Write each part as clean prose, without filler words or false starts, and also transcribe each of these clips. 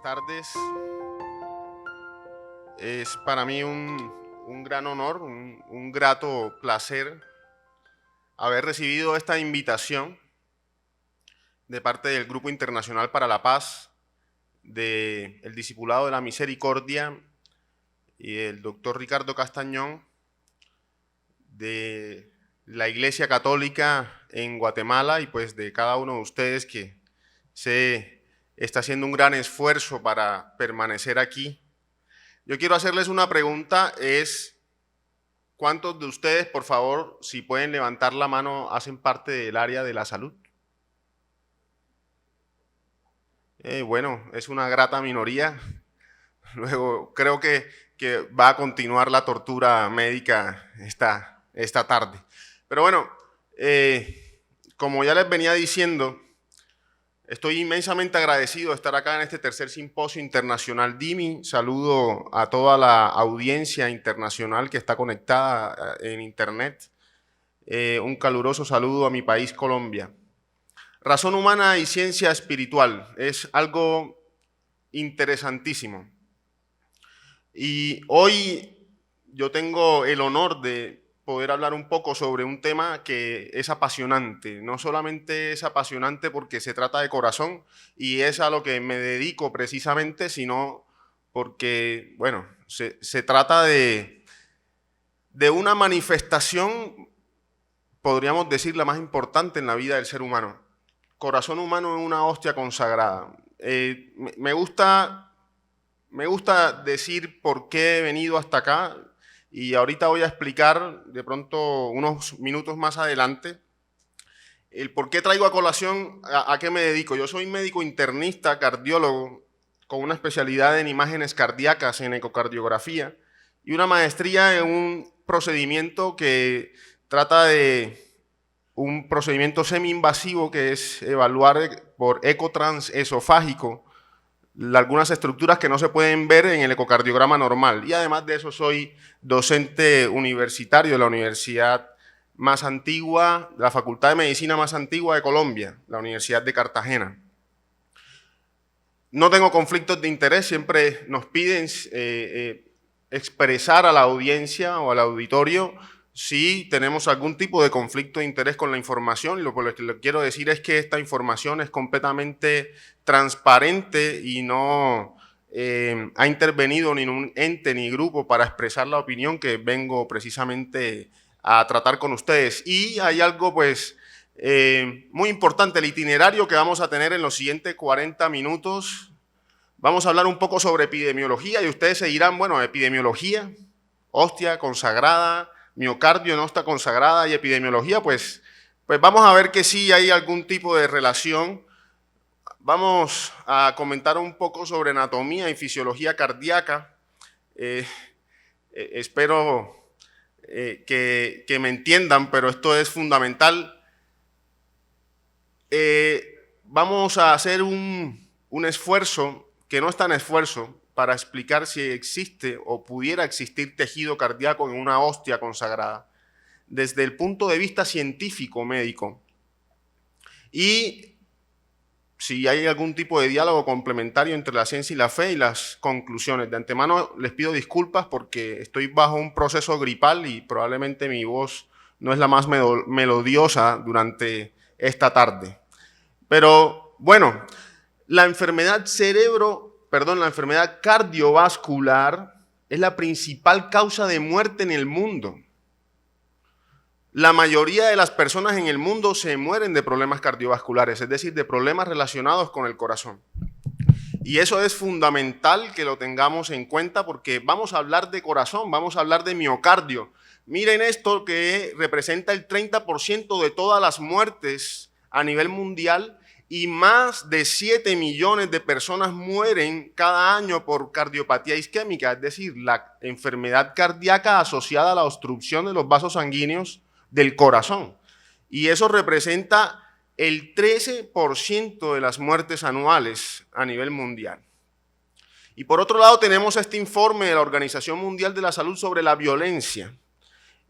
Buenas tardes. Es para mí un gran honor, un grato placer haber recibido esta invitación de parte del Grupo Internacional para la Paz, del Discipulado de la Misericordia y del doctor Ricardo Castañón, de la Iglesia Católica en Guatemala y pues de cada uno de ustedes que se está haciendo un gran esfuerzo para permanecer aquí. Yo quiero hacerles una pregunta, ¿cuántos de ustedes, por favor, si pueden levantar la mano, hacen parte del área de la salud? Bueno, es una grata minoría. Luego, creo que va a continuar la tortura médica esta tarde. Pero bueno, como ya les venía diciendo, estoy inmensamente agradecido de estar acá en este tercer simposio internacional DIMI. Saludo a toda la audiencia internacional que está conectada en internet. Un caluroso saludo a mi país, Colombia. Razón humana y ciencia espiritual es algo interesantísimo. Y hoy yo tengo el honor de poder hablar un poco sobre un tema que es apasionante. No solamente es apasionante porque se trata de corazón y es a lo que me dedico precisamente, sino porque, bueno, se trata de una manifestación, podríamos decir, la más importante en la vida del ser humano. Corazón humano en una hostia consagrada. Me gusta decir por qué he venido hasta acá y ahorita voy a explicar de pronto unos minutos más adelante el por qué traigo a colación a qué me dedico. Yo soy médico internista, cardiólogo, con una especialidad en imágenes cardíacas, en ecocardiografía y una maestría en un procedimiento que trata de un procedimiento semi-invasivo que es evaluar por ecotransesofágico algunas estructuras que no se pueden ver en el ecocardiograma normal. Y además de eso soy docente universitario de la universidad más antigua, de la Facultad de Medicina más antigua de Colombia, la Universidad de Cartagena. No tengo conflictos de interés, siempre nos piden expresar a la audiencia o al auditorio si tenemos algún tipo de conflicto de interés con la información. Lo que le quiero decir es que esta información es completamente transparente y no ha intervenido ningún ente ni grupo para expresar la opinión que vengo precisamente a tratar con ustedes. Y hay algo pues muy importante, el itinerario que vamos a tener en los siguientes 40 minutos. Vamos a hablar un poco sobre epidemiología y ustedes se dirán, bueno, epidemiología, hostia consagrada, miocardio en hostia consagrada y epidemiología, pues vamos a ver que sí hay algún tipo de relación. Vamos a comentar un poco sobre anatomía y fisiología cardíaca. Espero que me entiendan, pero esto es fundamental. Vamos a hacer un esfuerzo, que no es tan esfuerzo, para explicar si existe o pudiera existir tejido cardíaco en una hostia consagrada, desde el punto de vista científico médico. Y si hay algún tipo de diálogo complementario entre la ciencia y la fe y las conclusiones. De antemano les pido disculpas porque estoy bajo un proceso gripal y probablemente mi voz no es la más melodiosa durante esta tarde. Pero bueno, la enfermedad cardiovascular es la principal causa de muerte en el mundo. La mayoría de las personas en el mundo se mueren de problemas cardiovasculares, es decir, de problemas relacionados con el corazón. Y eso es fundamental que lo tengamos en cuenta porque vamos a hablar de corazón, vamos a hablar de miocardio. Miren esto que representa el 30% de todas las muertes a nivel mundial y más de 7 millones de personas mueren cada año por cardiopatía isquémica, es decir, la enfermedad cardíaca asociada a la obstrucción de los vasos sanguíneos del corazón. Y eso representa el 13% de las muertes anuales a nivel mundial. Y por otro lado tenemos este informe de la Organización Mundial de la Salud sobre la violencia.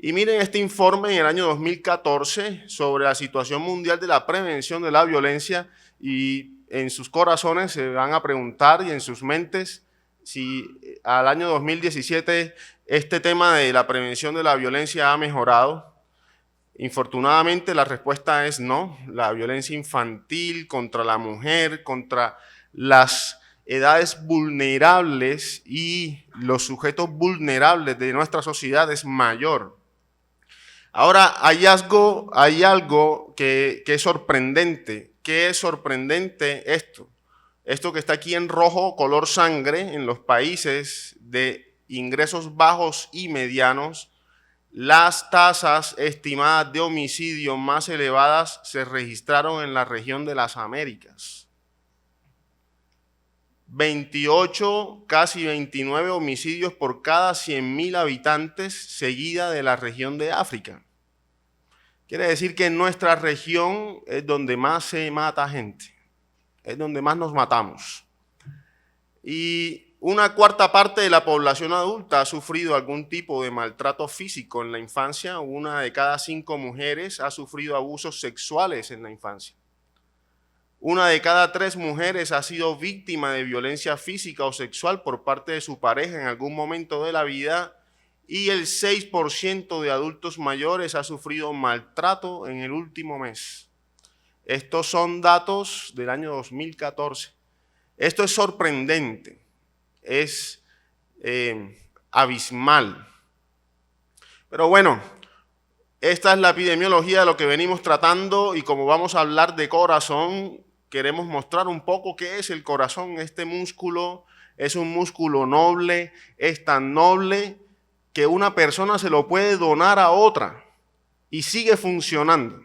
Y miren este informe en el año 2014 sobre la situación mundial de la prevención de la violencia y en sus corazones se van a preguntar y en sus mentes si al año 2017 este tema de la prevención de la violencia ha mejorado. Infortunadamente la respuesta es no. La violencia infantil contra la mujer, contra las edades vulnerables y los sujetos vulnerables de nuestra sociedad es mayor. Ahora hay algo que es sorprendente. ¿Qué es sorprendente esto? Esto que está aquí en rojo, color sangre, en los países de ingresos bajos y medianos, las tasas estimadas de homicidio más elevadas se registraron en la región de las Américas. 28, casi 29 homicidios por cada 100.000 habitantes, seguida de la región de África. Quiere decir que en nuestra región es donde más se mata gente, es donde más nos matamos. Y una cuarta parte de la población adulta ha sufrido algún tipo de maltrato físico en la infancia. 1 de cada 5 mujeres ha sufrido abusos sexuales en la infancia. 1 de cada 3 mujeres ha sido víctima de violencia física o sexual por parte de su pareja en algún momento de la vida. Y el 6% de adultos mayores ha sufrido maltrato en el último mes. Estos son datos del año 2014. Esto es sorprendente, es abismal. Pero bueno, esta es la epidemiología de lo que venimos tratando y como vamos a hablar de corazón, queremos mostrar un poco qué es el corazón. Este músculo es un músculo noble, es tan noble que una persona se lo puede donar a otra y sigue funcionando.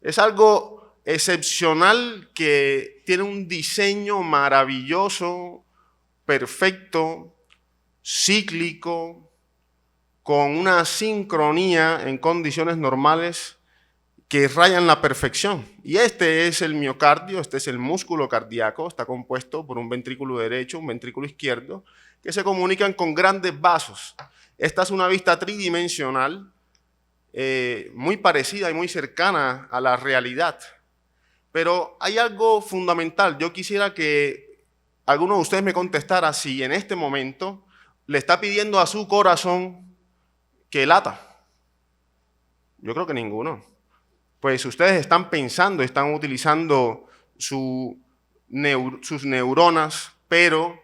Es algo excepcional que tiene un diseño maravilloso, perfecto, cíclico, con una sincronía en condiciones normales que rayan la perfección. Y este es el miocardio, este es el músculo cardíaco, está compuesto por un ventrículo derecho, un ventrículo izquierdo, que se comunican con grandes vasos. Esta es una vista tridimensional, muy parecida y muy cercana a la realidad. Pero hay algo fundamental. Yo quisiera que alguno de ustedes me contestara si en este momento le está pidiendo a su corazón que lata. Yo creo que ninguno. Pues ustedes están pensando, están utilizando sus neuronas, pero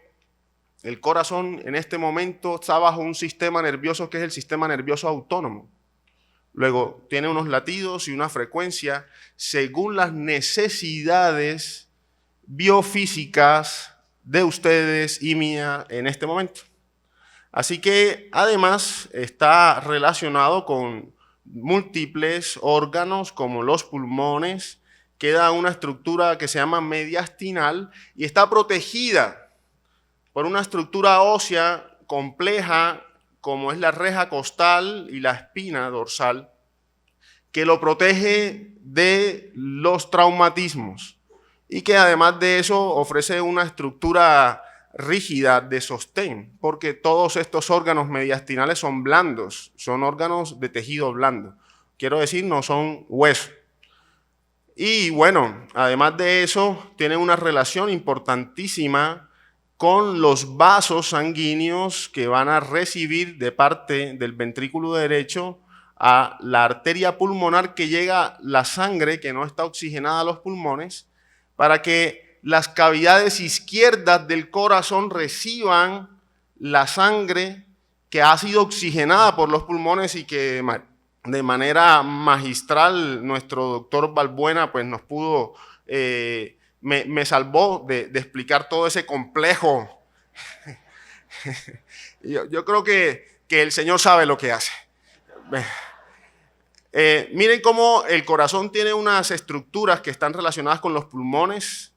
el corazón en este momento está bajo un sistema nervioso que es el sistema nervioso autónomo. Luego tiene unos latidos y una frecuencia según las necesidades biofísicas de ustedes y mía en este momento. Así que además está relacionado con múltiples órganos como los pulmones, queda una estructura que se llama mediastinal y está protegida por una estructura ósea compleja como es la reja costal y la espina dorsal, que lo protege de los traumatismos y que además de eso ofrece una estructura rígida de sostén, porque todos estos órganos mediastinales son blandos, son órganos de tejido blando. Quiero decir, no son hueso. Y bueno, además de eso, tiene una relación importantísima con los vasos sanguíneos que van a recibir de parte del ventrículo derecho a la arteria pulmonar que llega la sangre que no está oxigenada a los pulmones para que las cavidades izquierdas del corazón reciban la sangre que ha sido oxigenada por los pulmones y que de manera magistral nuestro doctor Balbuena pues nos pudo me salvó de explicar todo ese complejo. Yo creo que el Señor sabe lo que hace. Miren cómo el corazón tiene unas estructuras que están relacionadas con los pulmones.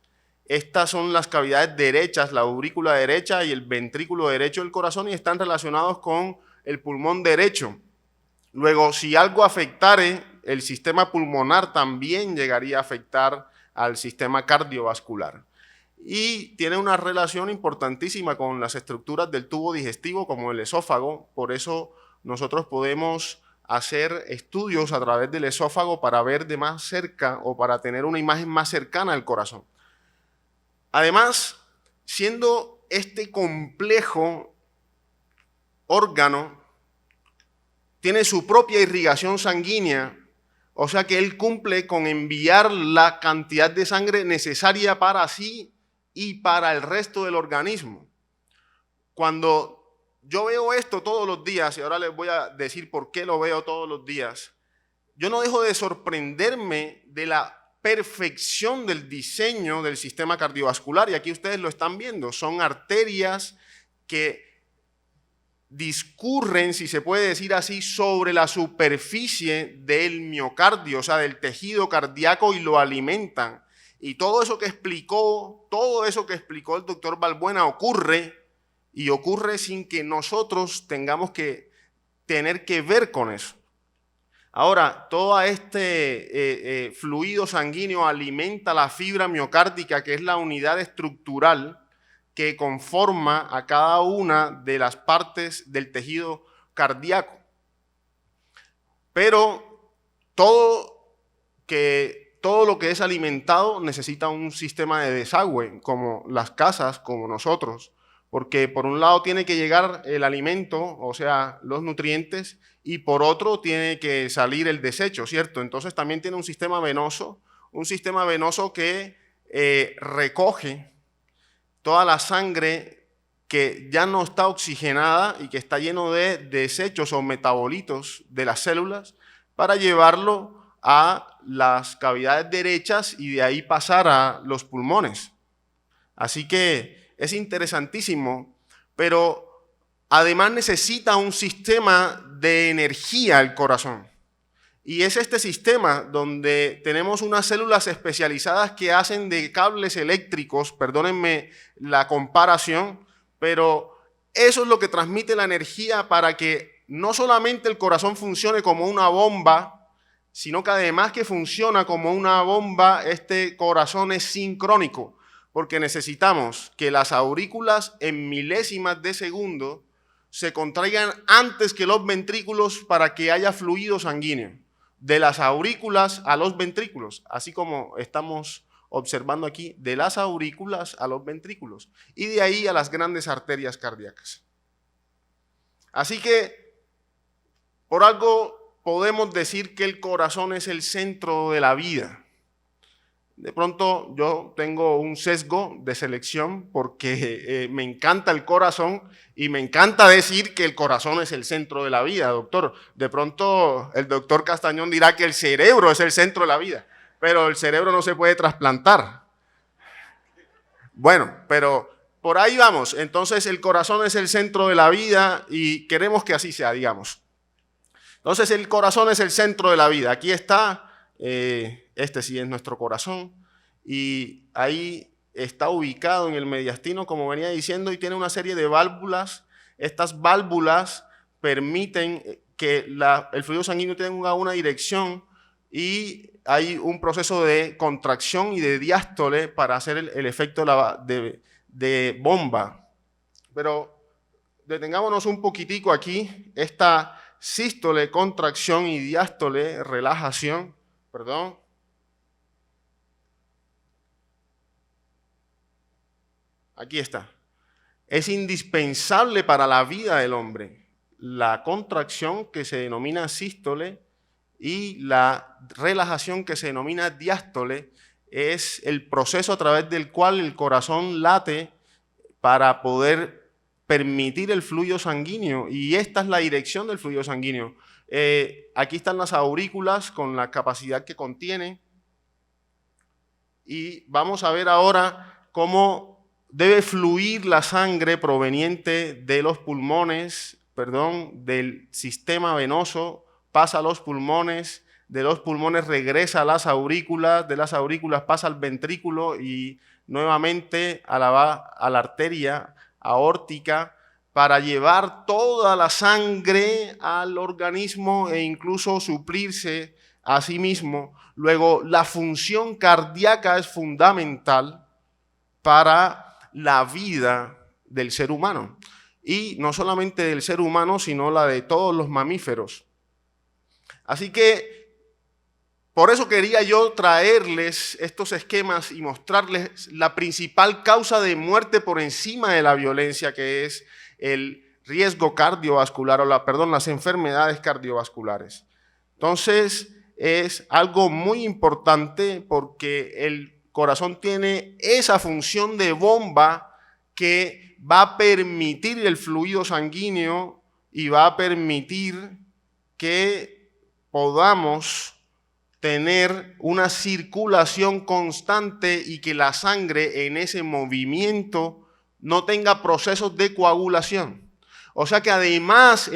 Estas son las cavidades derechas, la aurícula derecha y el ventrículo derecho del corazón y están relacionados con el pulmón derecho. Luego, si algo afectare el sistema pulmonar, también llegaría a afectar al sistema cardiovascular. Y tiene una relación importantísima con las estructuras del tubo digestivo como el esófago. Por eso nosotros podemos hacer estudios a través del esófago para ver de más cerca o para tener una imagen más cercana al corazón. Además, siendo este complejo órgano, tiene su propia irrigación sanguínea, o sea que él cumple con enviar la cantidad de sangre necesaria para sí y para el resto del organismo. Cuando yo veo esto todos los días, y ahora les voy a decir por qué lo veo todos los días, yo no dejo de sorprenderme de la perfección del diseño del sistema cardiovascular, y aquí ustedes lo están viendo, son arterias que discurren, si se puede decir así, sobre la superficie del miocardio, o sea, del tejido cardíaco, y lo alimentan. Y todo eso que explicó el doctor Balbuena ocurre, y ocurre sin que nosotros tengamos que tener que ver con eso. Ahora, todo este fluido sanguíneo alimenta la fibra miocárdica, que es la unidad estructural que conforma a cada una de las partes del tejido cardíaco. Pero todo lo que es alimentado necesita un sistema de desagüe, como las casas, como nosotros, porque por un lado tiene que llegar el alimento, o sea, los nutrientes, y por otro tiene que salir el desecho, ¿cierto? Entonces también tiene un sistema venoso que recoge toda la sangre que ya no está oxigenada y que está lleno de desechos o metabolitos de las células, para llevarlo a las cavidades derechas y de ahí pasar a los pulmones. Así que es interesantísimo, pero además necesita un sistema de energía el corazón. Y es este sistema donde tenemos unas células especializadas que hacen de cables eléctricos, perdónenme la comparación, pero eso es lo que transmite la energía para que no solamente el corazón funcione como una bomba, sino que además que funciona como una bomba, este corazón es sincrónico, porque necesitamos que las aurículas en milésimas de segundo se contraigan antes que los ventrículos para que haya fluido sanguíneo. De las aurículas a los ventrículos, así como estamos observando aquí, de las aurículas a los ventrículos, y de ahí a las grandes arterias cardíacas. Así que, por algo podemos decir que el corazón es el centro de la vida. De pronto yo tengo un sesgo de selección porque me encanta el corazón y me encanta decir que el corazón es el centro de la vida, doctor. De pronto el doctor Castañón dirá que el cerebro es el centro de la vida, pero el cerebro no se puede trasplantar. Bueno, pero por ahí vamos. Entonces el corazón es el centro de la vida y queremos que así sea, digamos. Entonces el corazón es el centro de la vida. Aquí está. Este sí es nuestro corazón y ahí está ubicado en el mediastino, como venía diciendo, y tiene una serie de válvulas. Estas válvulas permiten que el fluido sanguíneo tenga una dirección y hay un proceso de contracción y de diástole para hacer el efecto de bomba. Pero detengámonos un poquitico aquí, esta sístole, contracción, y diástole, relajación. Perdón. Aquí está. Es indispensable para la vida del hombre la contracción, que se denomina sístole, y la relajación, que se denomina diástole. Es el proceso a través del cual el corazón late para poder permitir el fluido sanguíneo, y esta es la dirección del fluido sanguíneo. Aquí están las aurículas con la capacidad que contienen, y vamos a ver ahora cómo debe fluir la sangre proveniente de los pulmones, del sistema venoso, pasa a los pulmones, de los pulmones regresa a las aurículas, de las aurículas pasa al ventrículo y nuevamente a la arteria aórtica, para llevar toda la sangre al organismo e incluso suplirse a sí mismo. Luego, la función cardíaca es fundamental para la vida del ser humano. Y no solamente del ser humano, sino la de todos los mamíferos. Así que, por eso quería yo traerles estos esquemas y mostrarles la principal causa de muerte por encima de la violencia, que es el riesgo cardiovascular, las enfermedades cardiovasculares. Entonces, es algo muy importante porque el corazón tiene esa función de bomba que va a permitir el fluido sanguíneo y va a permitir que podamos tener una circulación constante y que la sangre en ese movimiento no tenga procesos de coagulación. O sea que además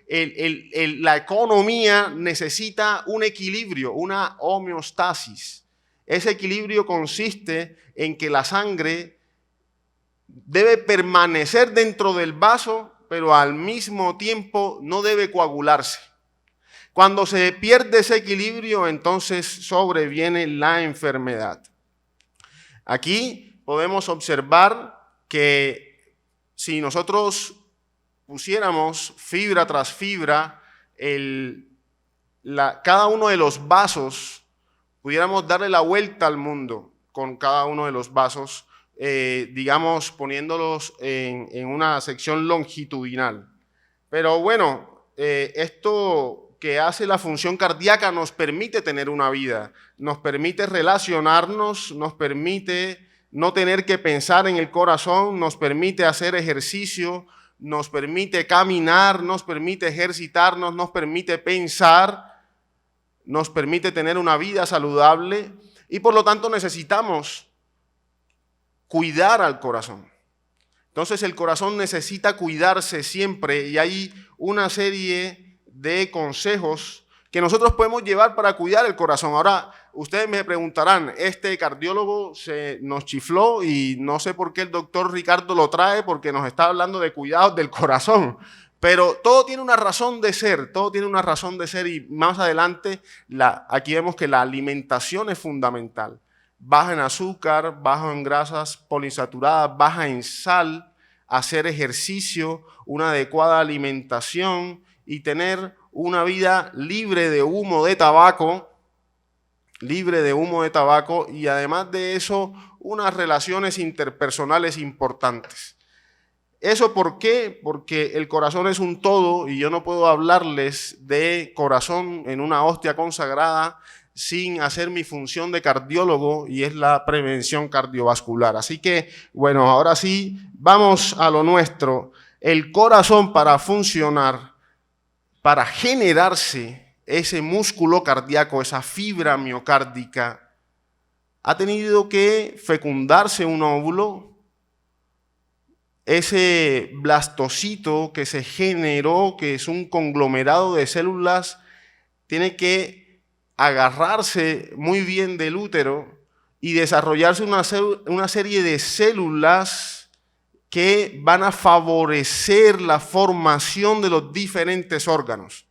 la economía necesita un equilibrio, una homeostasis. Ese equilibrio consiste en que la sangre debe permanecer dentro del vaso, pero al mismo tiempo no debe coagularse. Cuando se pierde ese equilibrio, entonces sobreviene la enfermedad. Aquí podemos observar que si nosotros pusiéramos fibra tras fibra, cada uno de los vasos, pudiéramos darle la vuelta al mundo con cada uno de los vasos, digamos, poniéndolos en una sección longitudinal. Pero bueno, esto que hace la función cardíaca nos permite tener una vida, nos permite relacionarnos, nos permite no tener que pensar en el corazón, nos permite hacer ejercicio, nos permite caminar, nos permite ejercitarnos, nos permite pensar, nos permite tener una vida saludable y por lo tanto necesitamos cuidar al corazón. Entonces el corazón necesita cuidarse siempre y hay una serie de consejos que nosotros podemos llevar para cuidar el corazón. Ahora, ustedes me preguntarán, este cardiólogo nos chifló y no sé por qué el doctor Ricardo lo trae porque nos está hablando de cuidados del corazón. Pero todo tiene una razón de ser, todo tiene una razón de ser y más adelante aquí vemos que la alimentación es fundamental. Baja en azúcar, baja en grasas poliinsaturadas, baja en sal, hacer ejercicio, una adecuada alimentación y tener una vida libre de humo de tabaco, y además de eso, unas relaciones interpersonales importantes. ¿Eso por qué? Porque el corazón es un todo y yo no puedo hablarles de corazón en una hostia consagrada sin hacer mi función de cardiólogo y es la prevención cardiovascular. Así que, bueno, ahora sí, vamos a lo nuestro. El corazón para funcionar, para generarse ese músculo cardíaco, esa fibra miocárdica, ha tenido que fecundarse un óvulo, ese blastocito que se generó, que es un conglomerado de células, tiene que agarrarse muy bien del útero y desarrollarse una serie de células que van a favorecer la formación de los diferentes órganos.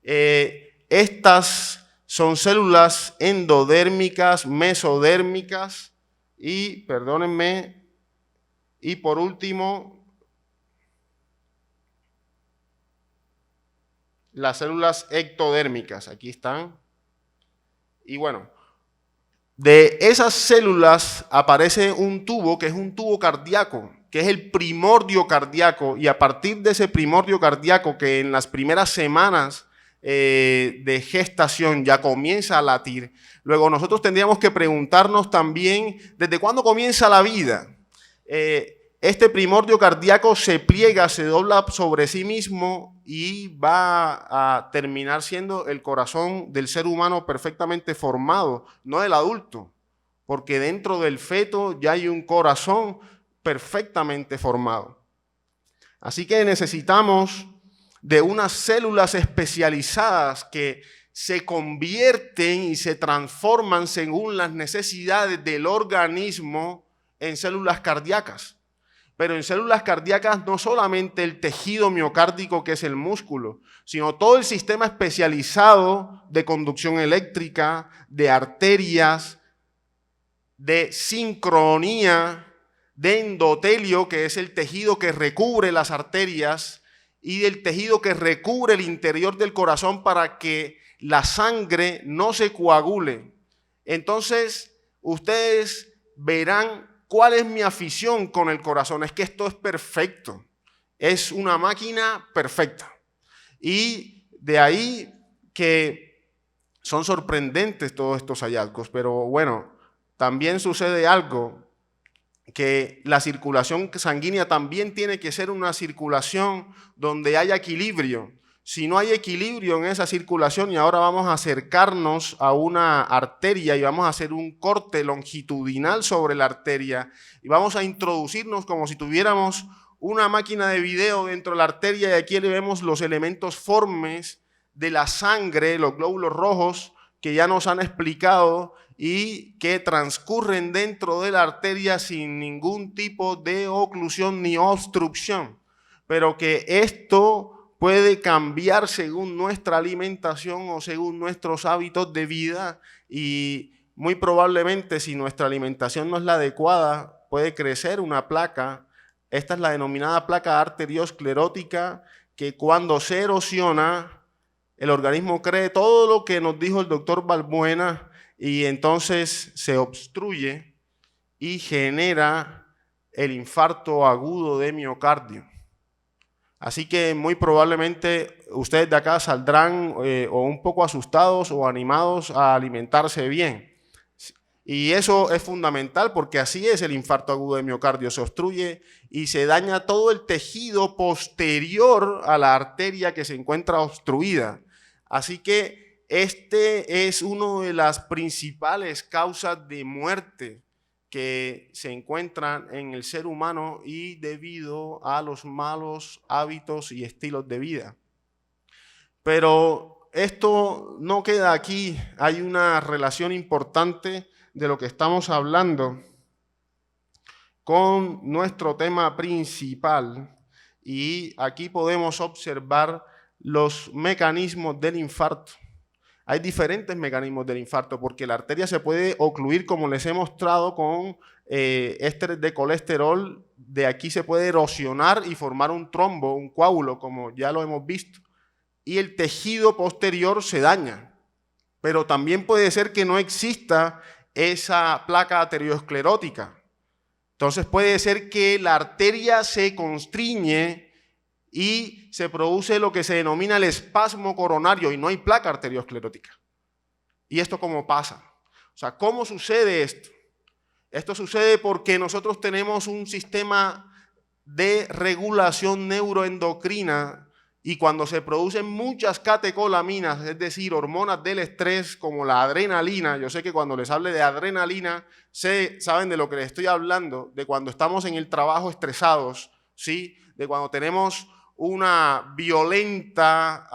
Estas son células endodérmicas, mesodérmicas y, perdónenme, y por último, las células ectodérmicas. Aquí están. Y bueno, de esas células aparece un tubo que es un tubo cardíaco, que es el primordio cardíaco, y a partir de ese primordio cardíaco que en las primeras semanas de gestación ya comienza a latir, luego nosotros tendríamos que preguntarnos también ¿desde cuándo comienza la vida? Este primordio cardíaco se pliega, se dobla sobre sí mismo y va a terminar siendo el corazón del ser humano perfectamente formado, no del adulto, porque dentro del feto ya hay un corazón perfectamente formado. Así que necesitamos de unas células especializadas que se convierten y se transforman según las necesidades del organismo en células cardíacas. Pero en células cardíacas no solamente el tejido miocárdico, que es el músculo, sino todo el sistema especializado de conducción eléctrica, de arterias, de sincronía, de endotelio, que es el tejido que recubre las arterias, y del tejido que recubre el interior del corazón para que la sangre no se coagule. Entonces, ustedes verán cuál es mi afición con el corazón. Es que esto es perfecto. Es una máquina perfecta. Y de ahí que son sorprendentes todos estos hallazgos. Pero bueno, también sucede algo, que la circulación sanguínea también tiene que ser una circulación donde haya equilibrio. Si no hay equilibrio en esa circulación, y ahora vamos a acercarnos a una arteria y vamos a hacer un corte longitudinal sobre la arteria y vamos a introducirnos como si tuviéramos una máquina de video dentro de la arteria, y aquí le vemos los elementos formes de la sangre, los glóbulos rojos que ya nos han explicado y que transcurren dentro de la arteria sin ningún tipo de oclusión ni obstrucción, pero que esto puede cambiar según nuestra alimentación o según nuestros hábitos de vida, y muy probablemente si nuestra alimentación no es la adecuada puede crecer una placa. Esta es la denominada placa arteriosclerótica, que cuando se erosiona el organismo cree todo lo que nos dijo el doctor Balbuena y entonces se obstruye y genera el infarto agudo de miocardio. Así que muy probablemente ustedes de acá saldrán o un poco asustados o animados a alimentarse bien. Y eso es fundamental porque así es el infarto agudo de miocardio. Se obstruye y se daña todo el tejido posterior a la arteria que se encuentra obstruida. Así que este es una de las principales causas de muerte que se encuentran en el ser humano y debido a los malos hábitos y estilos de vida. Pero esto no queda aquí, hay una relación importante de lo que estamos hablando con nuestro tema principal, y aquí podemos observar los mecanismos del infarto. Hay diferentes mecanismos del infarto porque la arteria se puede ocluir, como les he mostrado, con ésteres de colesterol. De aquí se puede erosionar y formar un trombo, un coágulo, como ya lo hemos visto. Y el tejido posterior se daña. Pero también puede ser que no exista esa placa arteriosclerótica. Entonces puede ser que la arteria se constriñe y se produce lo que se denomina el espasmo coronario y no hay placa arteriosclerótica. ¿Y esto cómo pasa? O sea, ¿cómo sucede esto? Esto sucede porque nosotros tenemos un sistema de regulación neuroendocrina, y cuando se producen muchas catecolaminas, es decir, hormonas del estrés como la adrenalina, yo sé que cuando les hable de adrenalina, saben de lo que les estoy hablando, de cuando estamos en el trabajo estresados, ¿sí? De cuando tenemos una violenta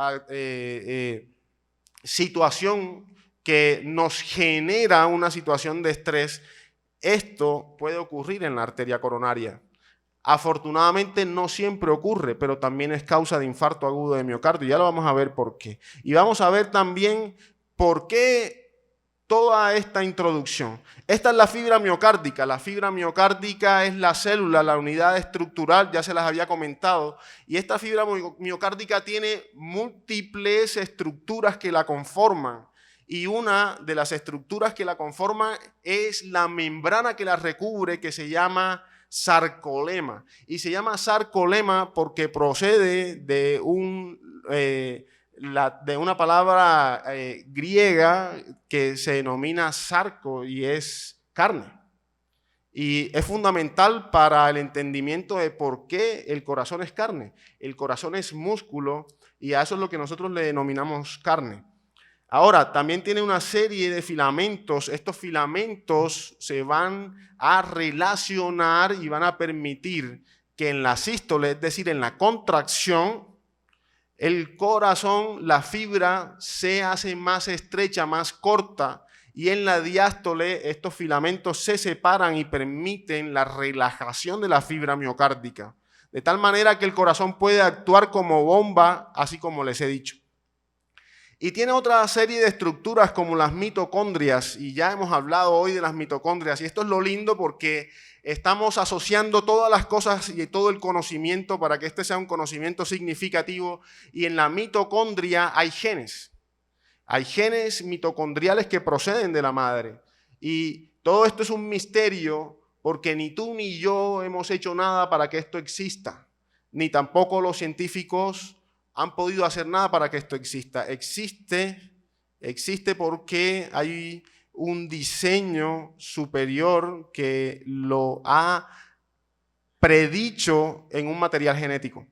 situación que nos genera una situación de estrés. Esto puede ocurrir en la arteria coronaria. Afortunadamente no siempre ocurre, pero también es causa de infarto agudo de miocardio. Ya lo vamos a ver por qué. Y vamos a ver también por qué toda esta introducción. Esta es la fibra miocárdica. La fibra miocárdica es la célula, la unidad estructural, ya se las había comentado. Y esta fibra miocárdica tiene múltiples estructuras que la conforman. Y una de las estructuras que la conforman es la membrana que la recubre, que se llama sarcolema. Y se llama sarcolema porque procede de una palabra griega que se denomina sarco y es carne. Y es fundamental para el entendimiento de por qué el corazón es carne. El corazón es músculo y a eso es lo que nosotros le denominamos carne. Ahora, también tiene una serie de filamentos. Estos filamentos se van a relacionar y van a permitir que en la sístole, es decir, en la contracción, el corazón, la fibra se hace más estrecha, más corta, y en la diástole estos filamentos se separan y permiten la relajación de la fibra miocárdica, de tal manera que el corazón puede actuar como bomba, así como les he dicho. Y tiene otra serie de estructuras como las mitocondrias, y ya hemos hablado hoy de las mitocondrias, y esto es lo lindo porque estamos asociando todas las cosas y todo el conocimiento para que este sea un conocimiento significativo, y en la mitocondria hay genes. Hay genes mitocondriales que proceden de la madre. Y todo esto es un misterio porque ni tú ni yo hemos hecho nada para que esto exista. Ni tampoco los científicos han podido hacer nada para que esto exista. Existe porque hay un diseño superior que lo ha predicho en un material genético.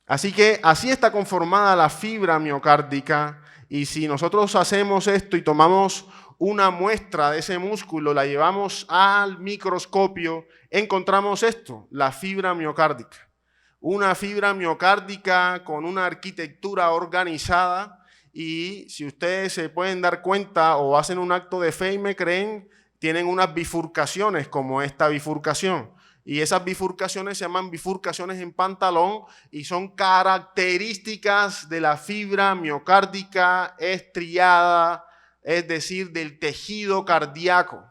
Así que así está conformada la fibra miocárdica, y si nosotros hacemos esto y tomamos una muestra de ese músculo, la llevamos al microscopio, encontramos esto, la fibra miocárdica. Una fibra miocárdica con una arquitectura organizada, y si ustedes se pueden dar cuenta o hacen un acto de fe y me creen, tienen unas bifurcaciones como esta bifurcación. Y esas bifurcaciones se llaman bifurcaciones en pantalón y son características de la fibra miocárdica estriada, es decir, del tejido cardíaco.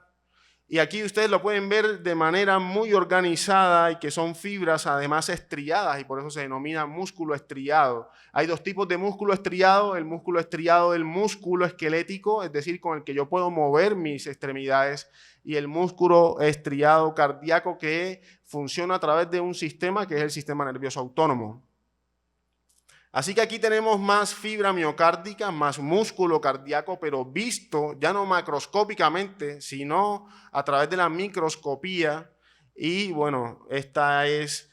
Y aquí ustedes lo pueden ver de manera muy organizada, y que son fibras además estriadas, y por eso se denomina músculo estriado. Hay dos tipos de músculo estriado: el músculo estriado del músculo esquelético, es decir, con el que yo puedo mover mis extremidades, y el músculo estriado cardíaco, que funciona a través de un sistema que es el sistema nervioso autónomo. Así que aquí tenemos más fibra miocárdica, más músculo cardíaco, pero visto ya no macroscópicamente, sino a través de la microscopía. Y bueno, estas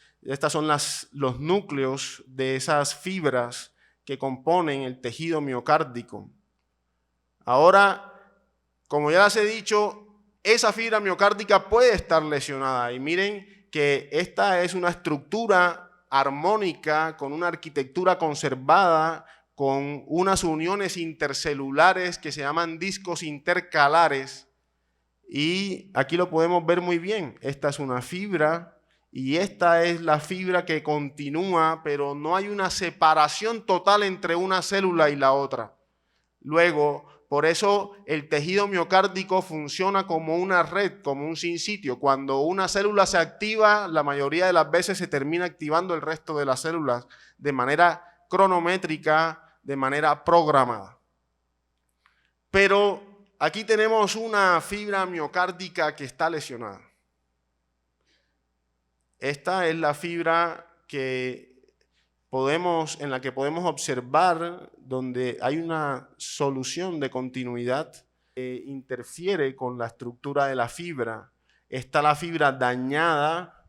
son los núcleos de esas fibras que componen el tejido miocárdico. Ahora, como ya les he dicho, esa fibra miocárdica puede estar lesionada. Y miren que esta es una estructura armónica, con una arquitectura conservada, con unas uniones intercelulares que se llaman discos intercalares. Y aquí lo podemos ver muy bien. Esta es una fibra y esta es la fibra que continúa, pero no hay una separación total entre una célula y la otra. Luego, por eso el tejido miocárdico funciona como una red, como un sinsitio. Cuando una célula se activa, la mayoría de las veces se termina activando el resto de las células de manera cronométrica, de manera programada. Pero aquí tenemos una fibra miocárdica que está lesionada. Esta es la fibra en la que podemos observar donde hay una solución de continuidad que interfiere con la estructura de la fibra. Está la fibra dañada,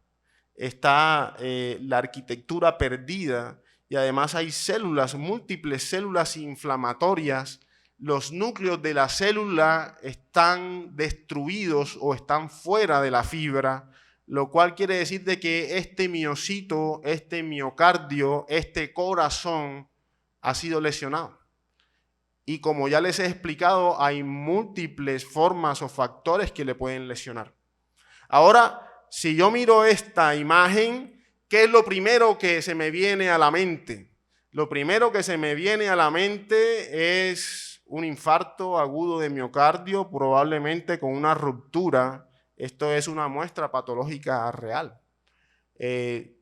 está la arquitectura perdida, y además hay células, múltiples células inflamatorias. Los núcleos de la célula están destruidos o están fuera de la fibra, lo cual quiere decir de que este miocito, este miocardio, este corazón ha sido lesionado. Y como ya les he explicado, hay múltiples formas o factores que le pueden lesionar. Ahora, si yo miro esta imagen, ¿qué es lo primero que se me viene a la mente? Lo primero que se me viene a la mente es un infarto agudo de miocardio, probablemente con una ruptura. Esto es una muestra patológica real.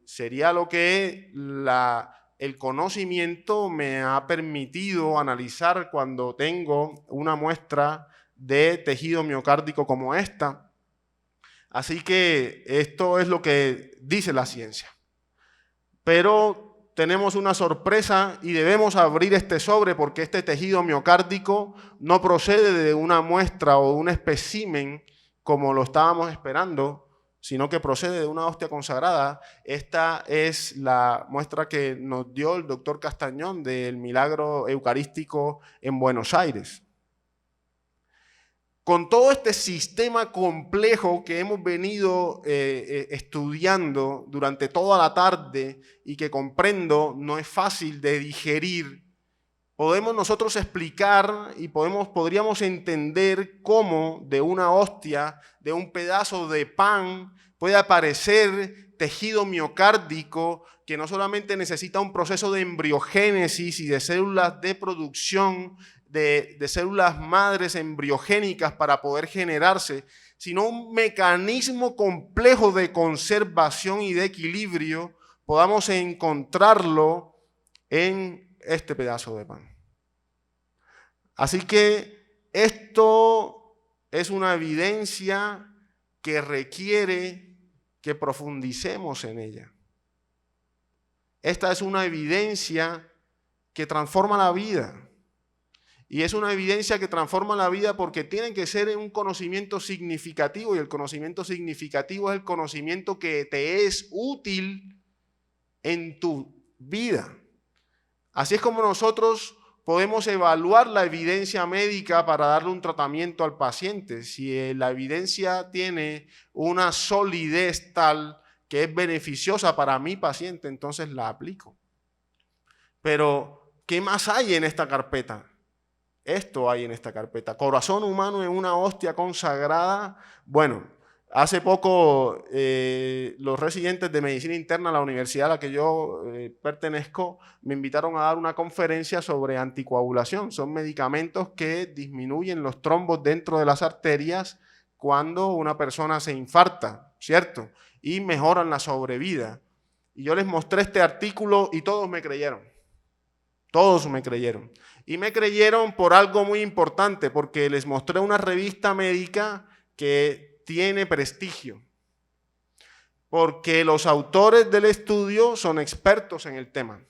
Sería lo que el conocimiento me ha permitido analizar cuando tengo una muestra de tejido miocárdico como esta. Así que esto es lo que dice la ciencia. Pero tenemos una sorpresa y debemos abrir este sobre, porque este tejido miocárdico no procede de una muestra o un espécimen como lo estábamos esperando, sino que procede de una hostia consagrada. Esta es la muestra que nos dio el doctor Castañón del milagro eucarístico en Buenos Aires. Con todo este sistema complejo que hemos venido estudiando durante toda la tarde y que comprendo no es fácil de digerir, podemos nosotros explicar y podríamos entender cómo de una hostia, de un pedazo de pan, puede aparecer tejido miocárdico que no solamente necesita un proceso de embriogénesis y de células de producción, de células madres embriogénicas para poder generarse, sino un mecanismo complejo de conservación y de equilibrio, podamos encontrarlo en este pedazo de pan. Así que esto es una evidencia que requiere que profundicemos en ella. Esta es una evidencia que transforma la vida. Y es una evidencia que transforma la vida porque tiene que ser un conocimiento significativo, y el conocimiento significativo es el conocimiento que te es útil en tu vida. Así es como nosotros podemos evaluar la evidencia médica para darle un tratamiento al paciente. Si la evidencia tiene una solidez tal que es beneficiosa para mi paciente, entonces la aplico. Pero, ¿qué más hay en esta carpeta? Esto hay en esta carpeta. Corazón humano en una hostia consagrada. Bueno, hace poco los residentes de medicina interna a la universidad a la que yo pertenezco me invitaron a dar una conferencia sobre anticoagulación. Son medicamentos que disminuyen los trombos dentro de las arterias cuando una persona se infarta, ¿cierto? Y mejoran la sobrevida. Y yo les mostré este artículo y todos me creyeron. Todos me creyeron. Y me creyeron por algo muy importante, porque les mostré una revista médica que tiene prestigio. Porque los autores del estudio son expertos en el tema.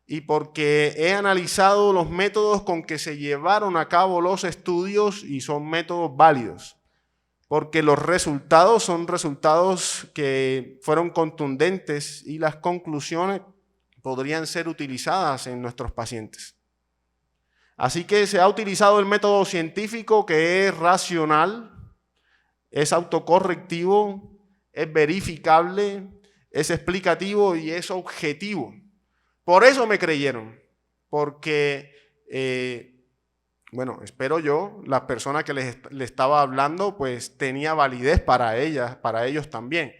Y porque he analizado los métodos con que se llevaron a cabo los estudios y son métodos válidos. Porque los resultados son resultados que fueron contundentes y las conclusiones podrían ser utilizadas en nuestros pacientes. Así que se ha utilizado el método científico, que es racional, es autocorrectivo, es verificable, es explicativo y es objetivo. Por eso me creyeron, porque, bueno, espero yo, la persona que les estaba hablando, pues tenía validez para ellas, para ellos también.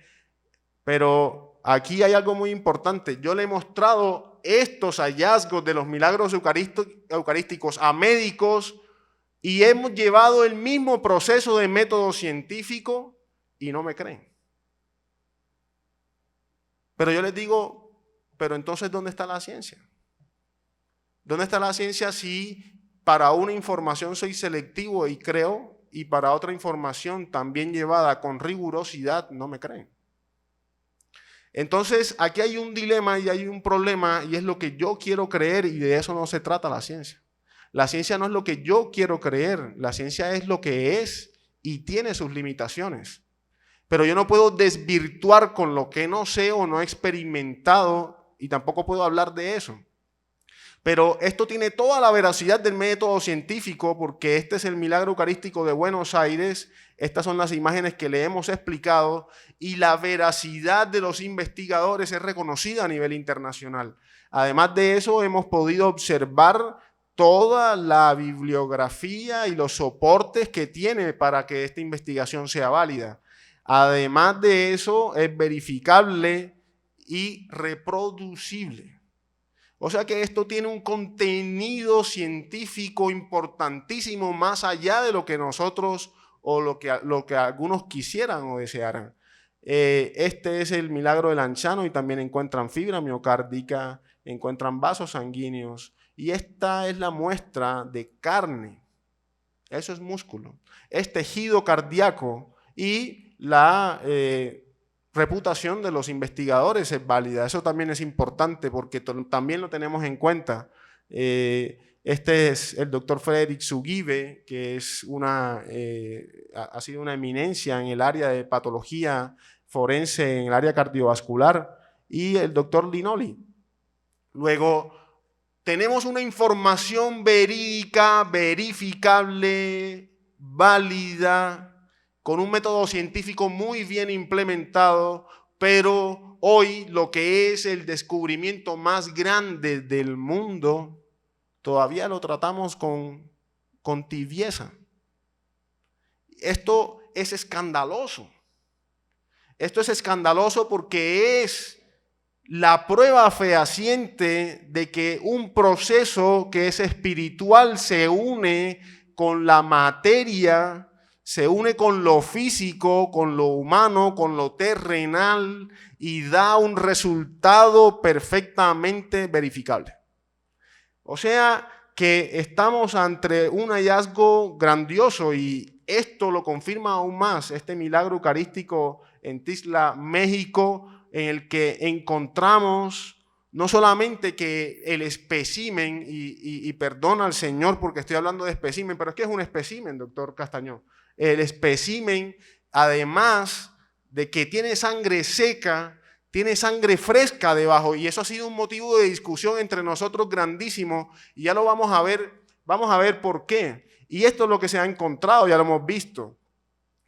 Pero aquí hay algo muy importante. Yo le he mostrado estos hallazgos de los milagros eucarísticos a médicos y hemos llevado el mismo proceso de método científico y no me creen. Pero yo les digo, pero entonces, ¿dónde está la ciencia? ¿Dónde está la ciencia si para una información soy selectivo y creo, y para otra información también llevada con rigurosidad no me creen? Entonces, aquí hay un dilema y hay un problema, y es lo que yo quiero creer, y de eso no se trata la ciencia. La ciencia no es lo que yo quiero creer, la ciencia es lo que es y tiene sus limitaciones. Pero yo no puedo desvirtuar con lo que no sé o no he experimentado, y tampoco puedo hablar de eso. Pero esto tiene toda la veracidad del método científico, porque este es el milagro eucarístico de Buenos Aires. Estas son las imágenes que le hemos explicado y la veracidad de los investigadores es reconocida a nivel internacional. Además de eso, hemos podido observar toda la bibliografía y los soportes que tiene para que esta investigación sea válida. Además de eso, es verificable y reproducible. O sea que esto tiene un contenido científico importantísimo más allá de lo que nosotros o lo que algunos quisieran o desearan. Este es el milagro del Anchano y también encuentran fibra miocárdica, encuentran vasos sanguíneos y esta es la muestra de carne. Eso es músculo. Es tejido cardíaco y la reputación de los investigadores es válida. Eso también es importante porque también lo tenemos en cuenta. Este es el doctor Frederick Zugibe, que es ha sido una eminencia en el área de patología forense, en el área cardiovascular, y el doctor Linoli. Luego, tenemos una información verídica, verificable, válida, con un método científico muy bien implementado, pero hoy lo que es el descubrimiento más grande del mundo, todavía lo tratamos con tibieza. Esto es escandaloso. Esto es escandaloso porque es la prueba fehaciente de que un proceso que es espiritual se une con la materia, se une con lo físico, con lo humano, con lo terrenal y da un resultado perfectamente verificable. O sea que estamos ante un hallazgo grandioso y esto lo confirma aún más este milagro eucarístico en Tixla, México, en el que encontramos no solamente que el espécimen, y perdona al Señor porque estoy hablando de espécimen, pero es que es un espécimen, doctor Castañón. El espécimen, además de que tiene sangre seca, tiene sangre fresca debajo, y eso ha sido un motivo de discusión entre nosotros grandísimo, y ya lo vamos a ver por qué. Y esto es lo que se ha encontrado, ya lo hemos visto.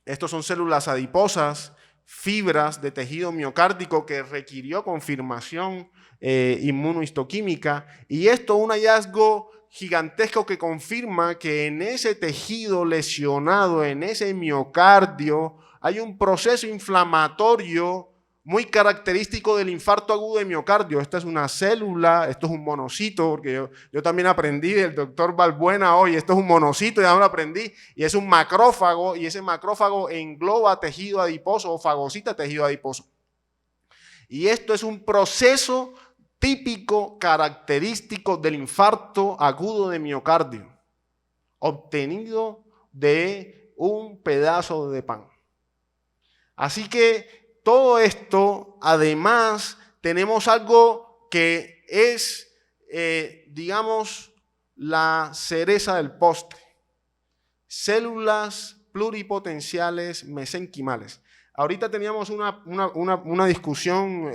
Estos son células adiposas, fibras de tejido miocárdico que requirió confirmación inmunohistoquímica, y esto es un hallazgo gigantesco que confirma que en ese tejido lesionado, en ese miocardio, hay un proceso inflamatorio muy característico del infarto agudo de miocardio. Esta es una célula, esto es un monocito, porque yo también aprendí del doctor Balbuena hoy, esto es un monocito, ya lo aprendí, y es un macrófago, y ese macrófago engloba tejido adiposo o fagocita tejido adiposo. Y esto es un proceso típico, característico del infarto agudo de miocardio, obtenido de un pedazo de pan. Así que todo esto, además, tenemos algo que es, digamos, la cereza del postre. Células pluripotenciales mesenquimales. Ahorita teníamos una discusión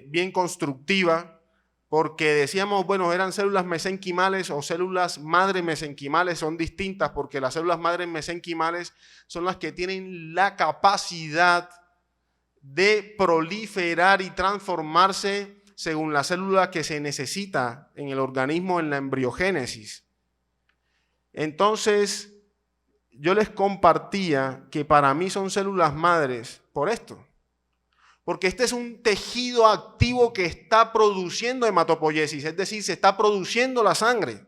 bien constructiva porque decíamos, bueno, eran células mesenquimales o células madre mesenquimales, son distintas porque las células madre mesenquimales son las que tienen la capacidad de proliferar y transformarse según la célula que se necesita en el organismo en la embriogénesis. Entonces, yo les compartía que para mí son células madres por esto. Porque este es un tejido activo que está produciendo hematopoiesis, es decir, se está produciendo la sangre.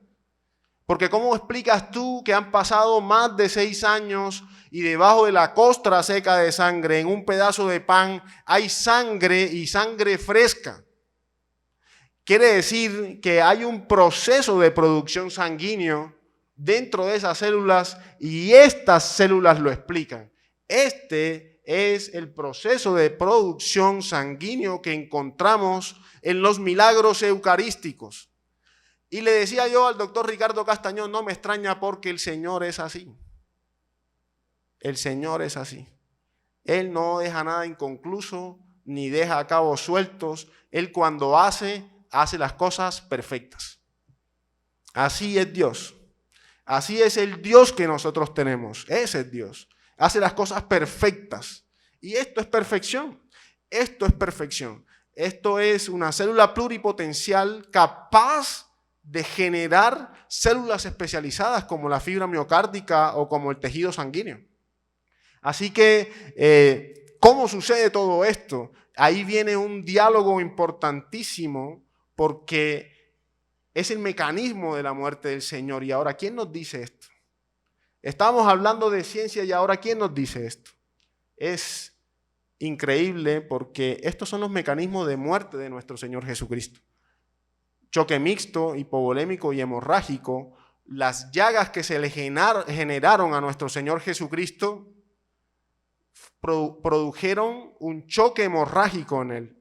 Porque ¿cómo explicas tú que han pasado más de 6 años y debajo de la costra seca de sangre, en un pedazo de pan, hay sangre y sangre fresca? Quiere decir que hay un proceso de producción sanguíneo dentro de esas células y estas células lo explican. Este es el proceso de producción sanguíneo que encontramos en los milagros eucarísticos. Y le decía yo al doctor Ricardo Castañón, no me extraña porque el Señor es así. El Señor es así. Él no deja nada inconcluso, ni deja cabos sueltos. Él cuando hace las cosas perfectas. Así es Dios. Así es el Dios que nosotros tenemos. Ese es Dios. Hace las cosas perfectas. Y esto es perfección. Esto es perfección. Esto es una célula pluripotencial capaz de generar células especializadas como la fibra miocárdica o como el tejido sanguíneo. Así que, ¿cómo sucede todo esto? Ahí viene un diálogo importantísimo porque es el mecanismo de la muerte del Señor. Y ahora, ¿quién nos dice esto? Estamos hablando de ciencia y ahora, ¿quién nos dice esto? Es increíble porque estos son los mecanismos de muerte de nuestro Señor Jesucristo. Choque mixto, hipovolémico y hemorrágico, las llagas que se le generaron a nuestro Señor Jesucristo produjeron un choque hemorrágico en él.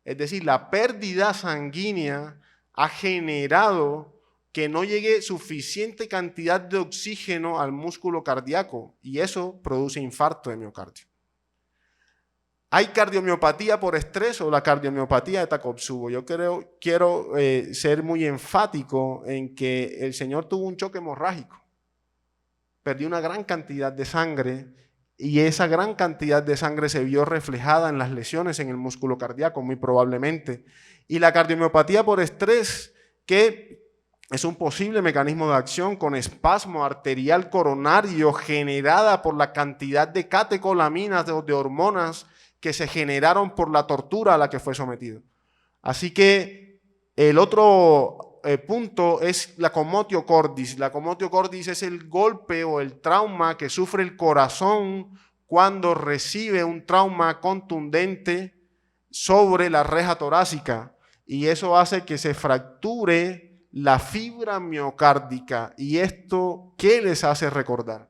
Es decir, la pérdida sanguínea ha generado que no llegue suficiente cantidad de oxígeno al músculo cardíaco y eso produce infarto de miocardio. ¿Hay cardiomiopatía por estrés o la cardiomiopatía de Takotsubo? Yo quiero ser muy enfático en que el Señor tuvo un choque hemorrágico. Perdió una gran cantidad de sangre y esa gran cantidad de sangre se vio reflejada en las lesiones en el músculo cardíaco, muy probablemente. Y la cardiomiopatía por estrés, que es un posible mecanismo de acción con espasmo arterial coronario generada por la cantidad de catecolaminas de hormonas que se generaron por la tortura a la que fue sometido. Así que el otro punto es la commotio cordis. La commotio cordis es el golpe o el trauma que sufre el corazón cuando recibe un trauma contundente sobre la reja torácica y eso hace que se fracture la fibra miocárdica. ¿Y esto qué les hace recordar?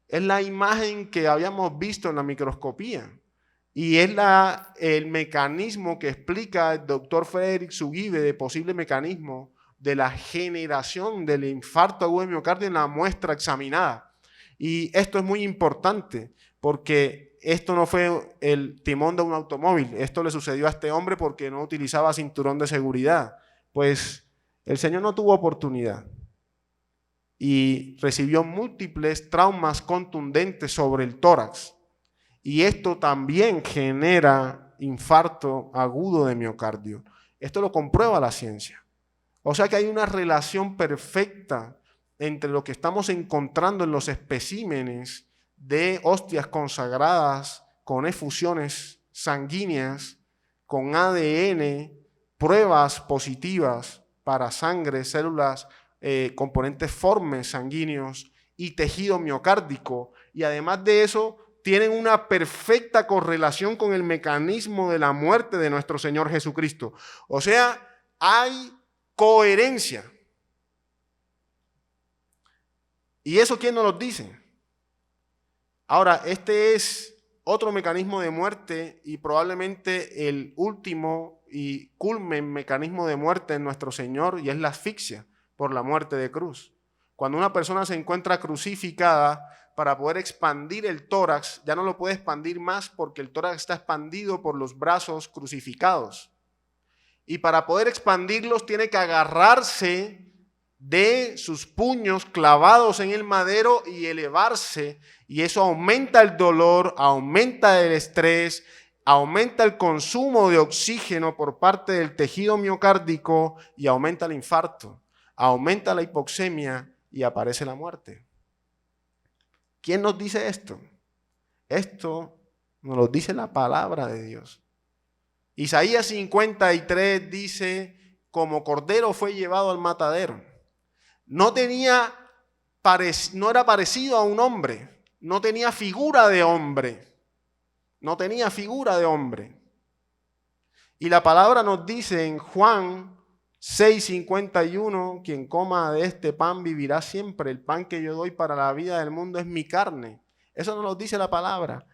Es la imagen que habíamos visto en la microscopía. Y es el mecanismo que explica el doctor Frederick Zugibe de posible mecanismo de la generación del infarto agudo de miocardio en la muestra examinada. Y esto es muy importante porque esto no fue el timón de un automóvil. Esto le sucedió a este hombre porque no utilizaba cinturón de seguridad. Pues el Señor no tuvo oportunidad y recibió múltiples traumas contundentes sobre el tórax. Y esto también genera infarto agudo de miocardio. Esto lo comprueba la ciencia. O sea que hay una relación perfecta entre lo que estamos encontrando en los especímenes de hostias consagradas con efusiones sanguíneas, con ADN, pruebas positivas para sangre, células, componentes formes sanguíneos y tejido miocárdico. Y además de eso, tienen una perfecta correlación con el mecanismo de la muerte de nuestro Señor Jesucristo. O sea, hay coherencia. ¿Y eso quién nos lo dice? Ahora, este es otro mecanismo de muerte y probablemente el último y culmen mecanismo de muerte en nuestro Señor, y es la asfixia por la muerte de cruz. Cuando una persona se encuentra crucificada, para poder expandir el tórax, ya no lo puede expandir más porque el tórax está expandido por los brazos crucificados. Y para poder expandirlos tiene que agarrarse de sus puños clavados en el madero y elevarse. Y eso aumenta el dolor, aumenta el estrés, aumenta el consumo de oxígeno por parte del tejido miocárdico y aumenta el infarto, aumenta la hipoxemia y aparece la muerte. ¿Quién nos dice esto? Esto nos lo dice la palabra de Dios. Isaías 53 dice, como cordero fue llevado al matadero. No era parecido a un hombre, no tenía figura de hombre, no tenía figura de hombre. Y la palabra nos dice en Juan 6:51, quien coma de este pan vivirá siempre. El pan que yo doy para la vida del mundo es mi carne. Eso nos lo dice la palabra.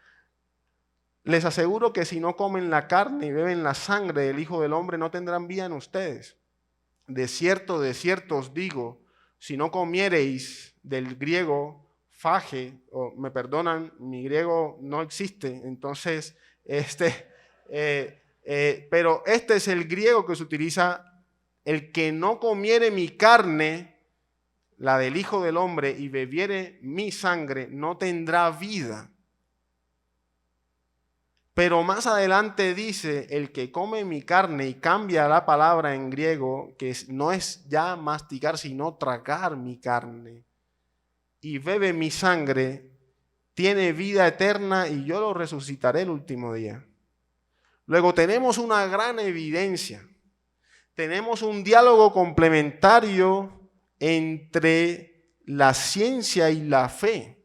Les aseguro que si no comen la carne y beben la sangre del Hijo del Hombre, no tendrán vida en ustedes. De cierto os digo, si no comiereis del griego phage, o me perdonan, mi griego no existe, entonces, pero este es el griego que se utiliza. El que no comiere mi carne, la del Hijo del Hombre, y bebiere mi sangre, no tendrá vida. Pero más adelante dice, el que come mi carne, y cambia la palabra en griego, que no es ya masticar, sino tragar mi carne, y bebe mi sangre, tiene vida eterna, y yo lo resucitaré el último día. Luego tenemos una gran evidencia. Tenemos un diálogo complementario entre la ciencia y la fe.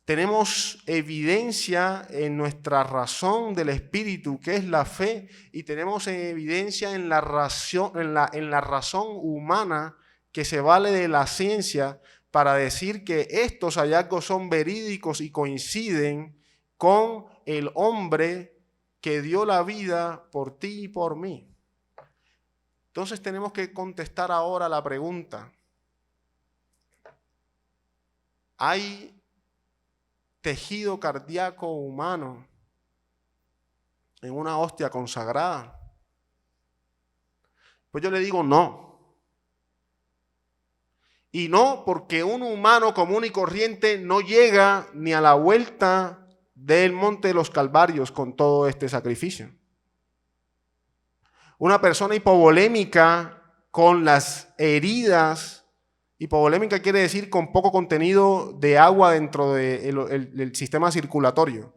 Tenemos evidencia en nuestra razón del espíritu, que es la fe, y tenemos evidencia en la razón humana, que se vale de la ciencia para decir que estos hallazgos son verídicos y coinciden con el hombre que dio la vida por ti y por mí. Entonces tenemos que contestar ahora la pregunta: ¿hay tejido cardíaco humano en una hostia consagrada? Pues yo le digo no. Y no porque un humano común y corriente no llega ni a la vuelta del Monte de los Calvarios con todo este sacrificio. Una persona hipovolémica con las heridas, hipovolémica quiere decir con poco contenido de agua dentro del sistema circulatorio.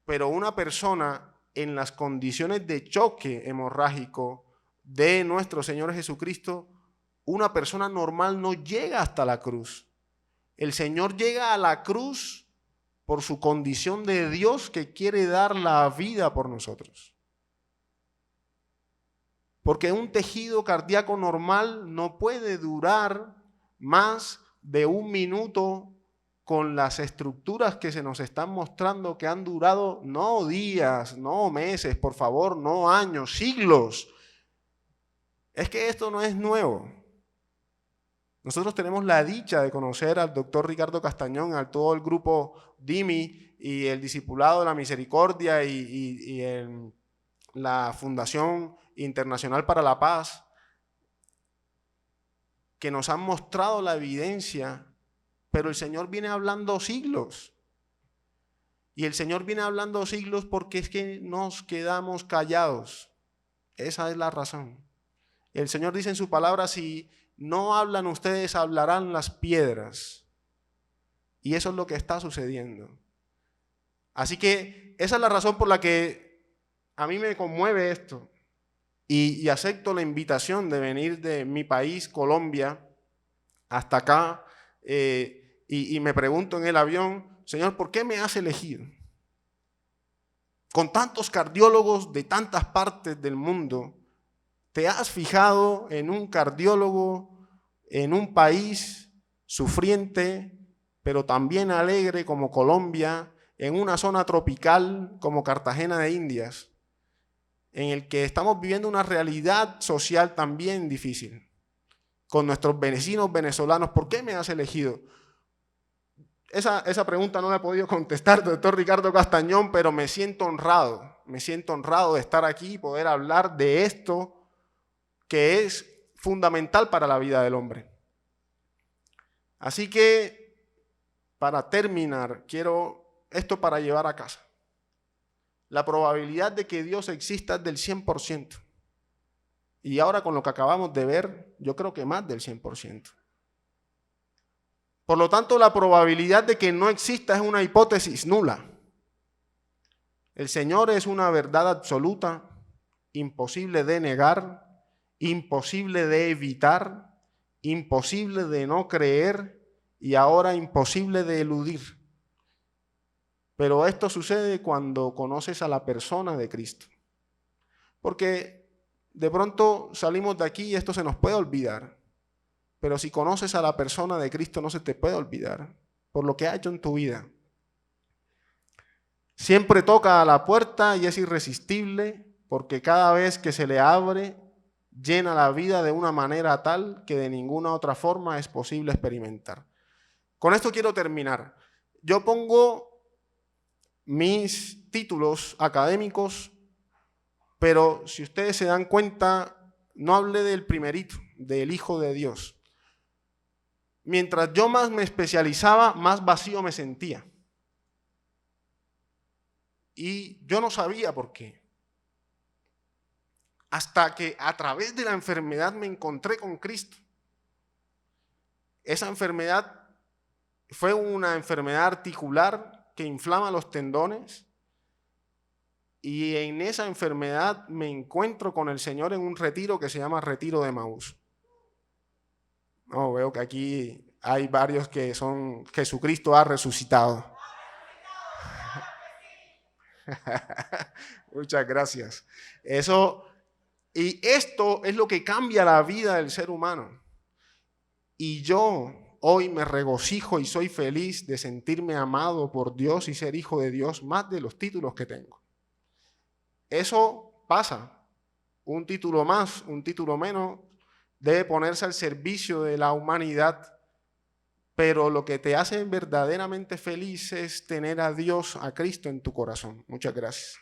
Pero una persona en las condiciones de choque hemorrágico de nuestro Señor Jesucristo, una persona normal no llega hasta la cruz. El Señor llega a la cruz por su condición de Dios que quiere dar la vida por nosotros. Porque un tejido cardíaco normal no puede durar más de 1 minuto con las estructuras que se nos están mostrando que han durado no días, no meses, por favor, no años, siglos. Es que esto no es nuevo. Nosotros tenemos la dicha de conocer al doctor Ricardo Castañón, a todo el grupo DIMI y el Discipulado de la Misericordia y la Fundación Internacional para la Paz, que nos han mostrado la evidencia, pero el Señor viene hablando siglos. Y el Señor viene hablando siglos porque es que nos quedamos callados. Esa es la razón. El Señor dice en su palabra, si no hablan ustedes, hablarán las piedras. Y eso es lo que está sucediendo. Así que esa es la razón por la que a mí me conmueve esto. Y acepto la invitación de venir de mi país, Colombia, hasta acá. Y me pregunto en el avión, Señor, ¿por qué me has elegido? Con tantos cardiólogos de tantas partes del mundo, ¿te has fijado en un cardiólogo en un país sufriente, pero también alegre como Colombia, en una zona tropical como Cartagena de Indias, en el que estamos viviendo una realidad social también difícil, con nuestros vecinos venezolanos? ¿Por qué me has elegido? Esa pregunta no la he podido contestar, doctor Ricardo Castañón, pero me siento honrado de estar aquí y poder hablar de esto que es fundamental para la vida del hombre. Así que, para terminar, quiero esto para llevar a casa. La probabilidad de que Dios exista es del 100%. Y ahora con lo que acabamos de ver, yo creo que más del 100%. Por lo tanto, la probabilidad de que no exista es una hipótesis nula. El Señor es una verdad absoluta, imposible de negar, imposible de evitar, imposible de no creer y ahora imposible de eludir. Pero esto sucede cuando conoces a la persona de Cristo. Porque de pronto salimos de aquí y esto se nos puede olvidar. Pero si conoces a la persona de Cristo no se te puede olvidar por lo que ha hecho en tu vida. Siempre toca a la puerta y es irresistible porque cada vez que se le abre llena la vida de una manera tal que de ninguna otra forma es posible experimentar. Con esto quiero terminar. Yo pongo mis títulos académicos, pero si ustedes se dan cuenta, no hablé del primerito, del Hijo de Dios. Mientras yo más me especializaba, más vacío me sentía. Y yo no sabía por qué. Hasta que a través de la enfermedad me encontré con Cristo. Esa enfermedad fue una enfermedad articular que inflama los tendones. Y en esa enfermedad me encuentro con el Señor en un retiro que se llama Retiro de Emaús. No, veo que aquí hay varios que son Jesucristo ha resucitado. Muchas gracias. Y esto es lo que cambia la vida del ser humano. Y yo hoy me regocijo y soy feliz de sentirme amado por Dios y ser hijo de Dios más de los títulos que tengo. Eso pasa. Un título más, un título menos, debe ponerse al servicio de la humanidad, pero lo que te hace verdaderamente feliz es tener a Dios, a Cristo en tu corazón. Muchas gracias.